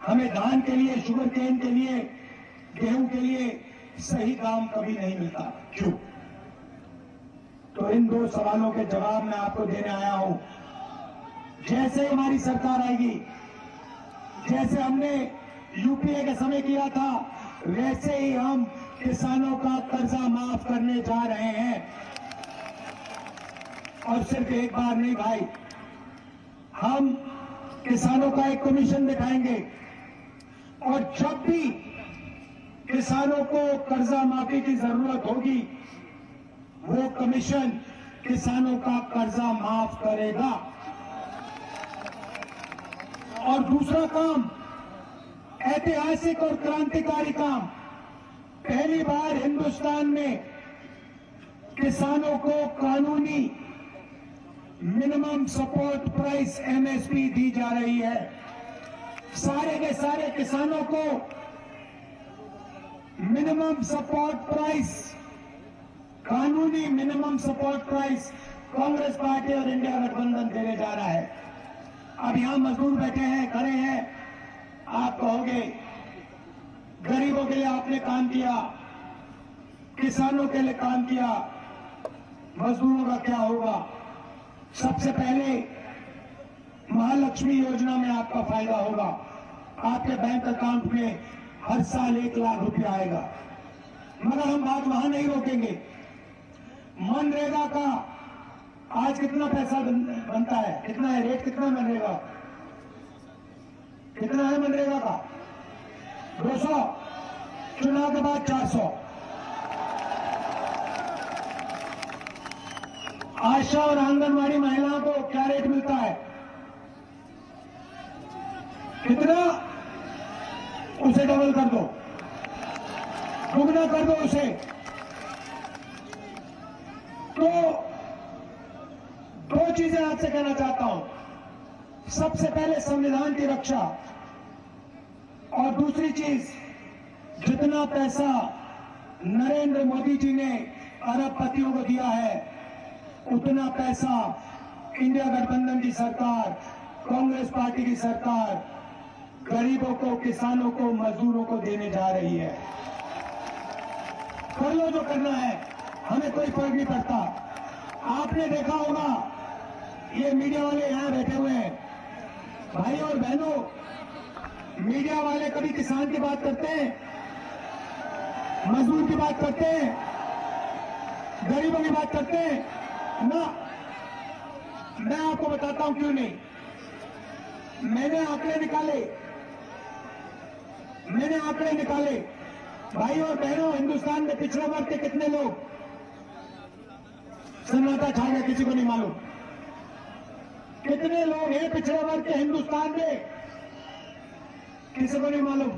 हमें धान के लिए, शुगर केन के लिए, गेहूं के लिए सही दाम कभी नहीं मिलता। क्यों? तो इन दो सवालों के जवाब मैं आपको देने आया हूं। जैसे हमारी सरकार आएगी, जैसे हमने यूपीए के समय किया था, वैसे ही हम किसानों का कर्जा माफ करने जा रहे हैं। और सिर्फ एक बार नहीं भाई, हम किसानों का एक कमीशन दिखाएंगे और जब भी किसानों को कर्जा माफी की जरूरत होगी, वो कमीशन किसानों का कर्जा माफ करेगा। और दूसरा काम, ऐतिहासिक और क्रांतिकारी काम, पहली बार हिंदुस्तान में किसानों को कानूनी मिनिमम सपोर्ट प्राइस एमएसपी दी जा रही है। सारे के सारे किसानों को मिनिमम सपोर्ट प्राइस, कानूनी minimum support price Congress party और इंडिया गठबंधन देने जा रहा है। अब यहां मजदूर बैठे हैं, खड़े हैं, आप कहोगे गरीबों के लिए आपने काम किया, किसानों के लिए काम किया, मजदूरों का क्या होगा? सबसे पहले महालक्ष्मी योजना में आपका फायदा होगा। आपके बैंक अकाउंट में हर साल 1 लाख रुपया आएगा। मगर हम बात वहां नहीं रोकेंगे। मनरेगा का आज कितना पैसा बनता है? कितना है रेट? कितना मनरेगा? कितना है मनरेगा का? 200, चुनाव के बाद 400। आशा और आंगनवाड़ी महिलाओं को क्या रेट मिलता है? कितना? उसे डबल कर दो, दुगना कर दो उसे। तो दो चीजें आपसे कहना चाहता हूं। सबसे पहले संविधान की रक्षा, और दूसरी चीज, जितना पैसा नरेंद्र मोदी जी ने अरबपतियों को दिया है, उतना पैसा इंडिया गठबंधन की सरकार, कांग्रेस पार्टी की सरकार गरीबों को, किसानों को, मजदूरों को देने जा रही है। कर लो जो करना है, हमें कोई फर्क नहीं पड़ता। आपने देखा होगा, ये मीडिया वाले यहां बैठे हुए हैं, भाई और बहनों, मीडिया वाले कभी किसान की बात करते हैं, मजदूर की बात करते हैं, गरीबों की बात करते हैं? ना। मैं आपको बताता हूं क्यों नहीं। मैंने आंकड़े निकाले। भाई और बहनों, हिंदुस्तान में पिछड़े वर्ग के कितने लोग? सन्नाटा छा गया, किसी को नहीं मालूम। कितने लोग हैं पिछड़े वर्ग के हिंदुस्तान में? किसी को नहीं मालूम।